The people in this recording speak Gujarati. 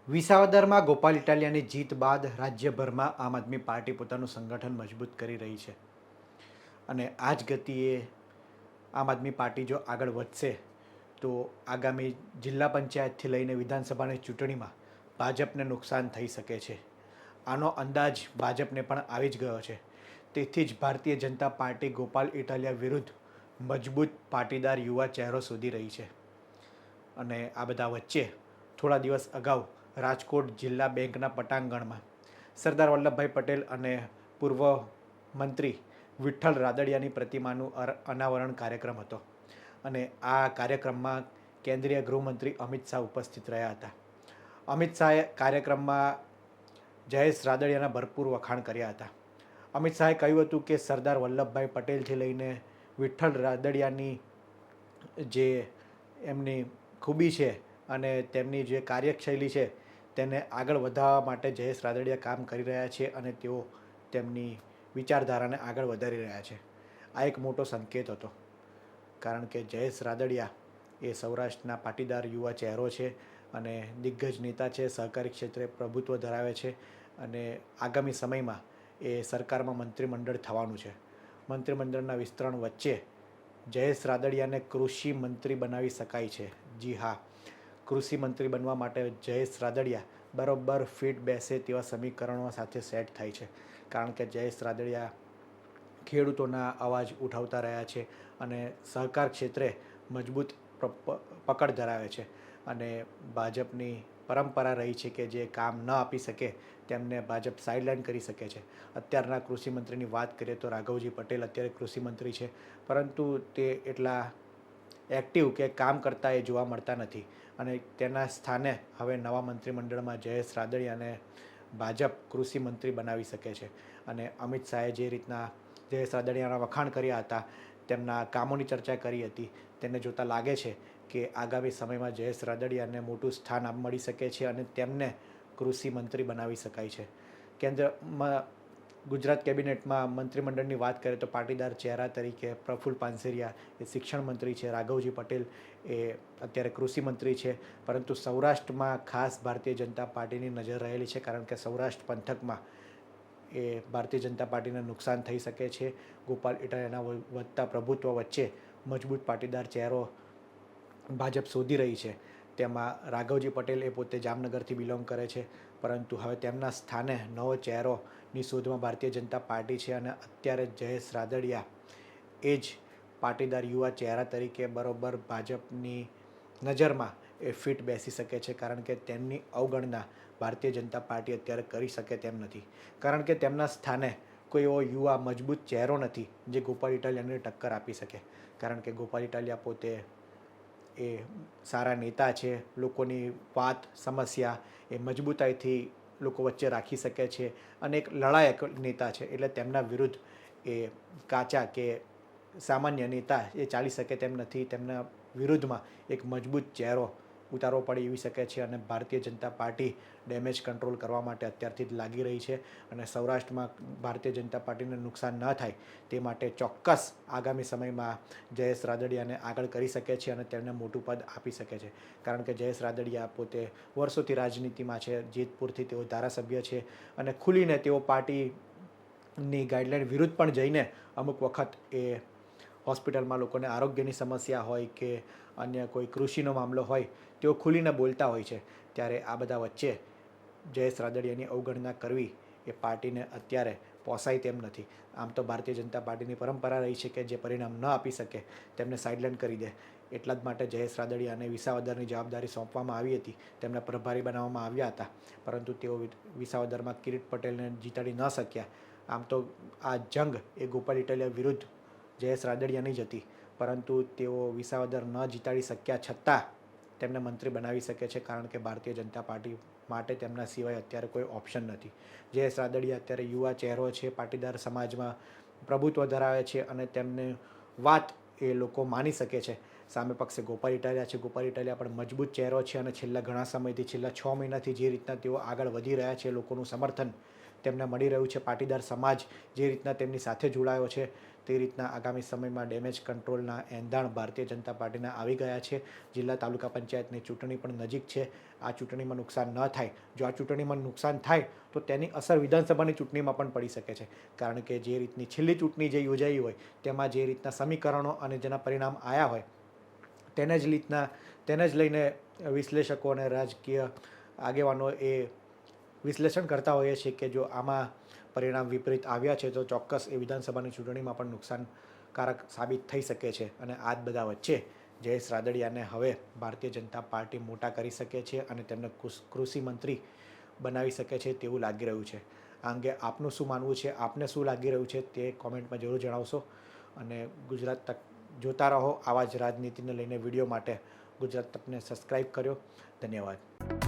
વિસાવદરમાં ગોપાલ ઇટાલિયાની જીત બાદ રાજ્યભરમાં આમ આદમી પાર્ટી પોતાનું સંગઠન મજબૂત કરી રહી છે અને આ જ ગતિએ આમ આદમી પાર્ટી જો આગળ વધશે તો આગામી જિલ્લા પંચાયતથી લઈને વિધાનસભાની ચૂંટણીમાં ભાજપને નુકસાન થઈ શકે છે. આનો અંદાજ ભાજપને પણ આવી જ ગયો છે. તેથી જ ભારતીય જનતા પાર્ટી ગોપાલ ઇટાલિયા વિરુદ્ધ મજબૂત પાટીદાર યુવા ચહેરો શોધી રહી છે. અને આ બધા વચ્ચે થોડા દિવસ અગાઉ રાજકોટ જિલ્લા બેંકના પટાંગણમાં સરદાર વલ્લભભાઈ પટેલ અને પૂર્વ મંત્રી વિઠ્ઠલ રાદડિયાની પ્રતિમાનું અનાવરણ કાર્યક્રમ હતો અને આ કાર્યક્રમમાં કેન્દ્રીય ગૃહમંત્રી અમિત શાહ ઉપસ્થિત રહ્યા હતા. અમિત શાહે કાર્યક્રમમાં જયેશ રાદડિયાના ભરપૂર વખાણ કર્યા હતા. અમિત શાહે કહ્યું હતું કે સરદાર વલ્લભભાઈ પટેલથી લઈને વિઠ્ઠલ રાદડિયાની જે એમની ખૂબી છે અને તેમની જે કાર્યશૈલી છે તેને આગળ વધારવા માટે જયેશ રાદડિયા કામ કરી રહ્યા છે અને તેઓ તેમની વિચારધારાને આગળ વધારી રહ્યા છે. આ એક મોટો સંકેત હતો, કારણ કે જયેશ રાદડિયા એ સૌરાષ્ટ્રના પાટીદાર યુવા ચહેરો છે અને દિગ્ગજ નેતા છે, સહકારી ક્ષેત્રે પ્રભુત્વ ધરાવે છે અને આગામી સમયમાં એ સરકારમાં મંત્રીમંડળ થવાનું છે. મંત્રીમંડળના વિસ્તરણ વચ્ચે જયેશ રાદડિયાને કૃષિ મંત્રી બનાવી શકાય છે. જી હા, કૃષિ મંત્રી બનવા માટે જયેશ રાદડિયા બરોબર ફિટ બેસે તેવા સમીકરણો સાથે સેટ થાય છે, કારણ કે જયેશ રાદડિયા ખેડૂતોના અવાજ ઉઠાવતા રહ્યા છે અને સહકાર ક્ષેત્રે મજબૂત પકડ ધરાવે છે અને ભાજપની પરંપરા રહી છે કે જે કામ ન આપી શકે તેમને ભાજપ સાઇડલાઇન કરી શકે છે. અત્યારના કૃષિ મંત્રીની વાત કરીએ તો રાઘવજી પટેલ અત્યારે કૃષિ મંત્રી છે, પરંતુ તે એટલા એક્ટિવ કે કામ કરતા એ જોવા મળતા નથી અને તેના સ્થાને હવે નવા મંત્રીમંડળમાં જયેશ રાદડિયાને ભાજપ કૃષિ મંત્રી બનાવી શકે છે. અને અમિત શાહે જે રીતના જયેશ રાદડિયાના વખાણ કર્યા હતા, તેમના કામોની ચર્ચા કરી હતી, તેને જોતાં લાગે છે કે આગામી સમયમાં જયેશ રાદડિયાને મોટું સ્થાન મળી શકે છે અને તેમને કૃષિ મંત્રી બનાવી શકાય છે. કેન્દ્રમાં ગુજરાત કેબિનેટમાં મંત્રીમંડળની વાત કરીએ તો પાટીદાર ચહેરા તરીકે પ્રફુલ્લ પાનસેરિયા એ શિક્ષણ મંત્રી છે, રાઘવજી પટેલ એ અત્યારે કૃષિ મંત્રી છે, પરંતુ સૌરાષ્ટ્રમાં ખાસ ભારતીય જનતા પાર્ટીની નજર રહેલી છે, કારણ કે સૌરાષ્ટ્ર પંથકમાં એ ભારતીય જનતા પાર્ટીને નુકસાન થઈ શકે છે. ગોપાલ ઇટાલિયાના વધતા પ્રભુત્વ વચ્ચે મજબૂત પાટીદાર ચહેરો ભાજપ શોધી રહી છે. તેમાં રાઘવજી પટેલ એ પોતે જામનગરથી બિલોંગ કરે છે, પરંતુ હવે તેમના સ્થાને નવો ચહેરોની શોધમાં ભારતીય જનતા પાર્ટી છે અને અત્યારે જયેશ રાદડિયા એ જ પાટીદાર યુવા ચહેરા તરીકે બરોબર ભાજપની નજરમાં એ ફિટ બેસી શકે છે, કારણ કે તેમની અવગણના ભારતીય જનતા પાર્ટી અત્યારે કરી શકે તેમ નથી, કારણ કે તેમના સ્થાને કોઈ એવો યુવા મજબૂત ચહેરો નથી જે ગોપાલ ઇટાલિયાને ટક્કર આપી શકે. કારણ કે ગોપાલ ઇટાલિયા પોતે એ સારા નેતા છે, લોકોની વાત સમસ્યા એ મજબૂતાઈથી લોકો વચ્ચે રાખી શકે છે અને એક લડાયક નેતા છે, એટલે તેમના વિરુદ્ધ એ કાચા કે સામાન્ય નેતા એ ચાલી શકે તેમ નથી. તેમના વિરુદ્ધમાં એક મજબૂત ચહેરો ઉતારવો પડે એવી શકે છે અને Bharatiya Janata party damage control કરવા માટે અત્યારથી જ લાગી રહી છે અને સૌરાષ્ટ્રમાં ભારતીય જનતા પાર્ટીને નુકસાન ન થાય તે માટે ચોક્કસ આગામી સમયમાં જયેશ રાદડિયાને આગળ કરી શકે છે અને તેમને મોટું પદ આપી શકે છે, કારણ કે જયેશ રાદડિયા પોતે વર્ષોથી રાજનીતિમાં છે, જેતપુરથી તેઓ ધારાસભ્ય છે અને ખુલીને તેઓ પાર્ટીની ગાઈડલાઈન વિરુદ્ધ પણ જઈને અમુક વખત એ હોસ્પિટલમાં લોકોને આરોગ્યની સમસ્યા હોય કે અન્ય કોઈ કૃષિનો મામલો હોય તેઓ ખુલીને બોલતા હોય છે. ત્યારે આ બધા વચ્ચે જયેશ રાદડિયાની અવગણના કરવી એ પાર્ટીને અત્યારે પોસાય તેમ નથી. આમ તો ભારતીય જનતા પાર્ટીની પરંપરા રહી છે કે જે પરિણામ ન આપી શકે તેમને સાઇડલાઇન કરી દે. એટલા જ માટે જયેશ રાદડિયાને વિસાવદરની જવાબદારી સોંપવામાં આવી હતી, તેમને પ્રભારી બનાવવામાં આવ્યા હતા, પરંતુ તેઓ વિસાવદરમાં કિરીટ પટેલને જીતાડી ન શક્યા. આમ તો આ જંગ એ ગોપાલ ઇટાલિયા વિરુદ્ધ જયેશ રાદડિયાની જ હતી, પરંતુ તેઓ વિસાવદર ન જીતાડી શક્યા છતાં તેમને મંત્રી બનાવી શકે છે, કારણ કે ભારતીય જનતા પાર્ટી માટે તેમના સિવાય અત્યારે કોઈ ઓપ્શન નથી. જયેશ રાદડિયા અત્યારે યુવા ચહેરો છે, પાટીદાર સમાજમાં પ્રભુત્વ ધરાવે છે અને તેમને વાત એ લોકો માની શકે છે. સામે પક્ષે ગોપાલ ઇટાલિયા છે. ગોપાલ ઇટાલિયા પણ મજબૂત ચહેરો છે અને છેલ્લા ઘણા સમયથી, છેલ્લા 6 મહિનાથી જે રીતના તેઓ આગળ વધી રહ્યા છે, લોકોનું સમર્થન તેમને મળી રહ્યું છે, પાટીદાર સમાજ જે રીતના તેમની સાથે જોડાયો છે, તે રીતના આગામી સમયમાં ડેમેજ કંટ્રોલના એંધાણ ભારતીય જનતા પાર્ટીના આવી ગયા છે. જિલ્લા તાલુકા પંચાયતની ચૂંટણી પણ નજીક છે. આ ચૂંટણીમાં નુકસાન ન થાય, જો આ ચૂંટણીમાં નુકસાન થાય તો તેની અસર વિધાનસભાની ચૂંટણીમાં પણ પડી શકે છે. કારણ કે જે રીતની છેલ્લી ચૂંટણી જે યોજાઈ હોય તેમાં જે રીતના સમીકરણો અને જેના પરિણામ આવ્યા હોય તેને જ લઈને વિશ્લેષકો અને રાજકીય આગેવાનો એ વિશ્લેષણ કરતા હોઈએ છીએ કે જો આમાં પરિણામ વિપરીત આવ્યા છે તો ચોક્કસ એ વિધાનસભાની ચૂંટણીમાં પણ નુકસાનકારક સાબિત થઈ શકે છે. અને આ જ બધા વચ્ચે જયેશ રાદડિયાને હવે ભારતીય જનતા પાર્ટી મોટા કરી શકે છે અને તેમને કૃષિ મંત્રી બનાવી શકે છે તેવું લાગી રહ્યું છે. આ અંગે આપનું શું માનવું છે, આપને શું લાગી રહ્યું છે તે કોમેન્ટમાં જરૂર જણાવશો. અને ગુજરાત તક જોતા રહો આવા જ રાજનીતિને લઈને વિડીયો માટે ગુજરાત તકને સબસ્ક્રાઈબ કર્યો. ધન્યવાદ.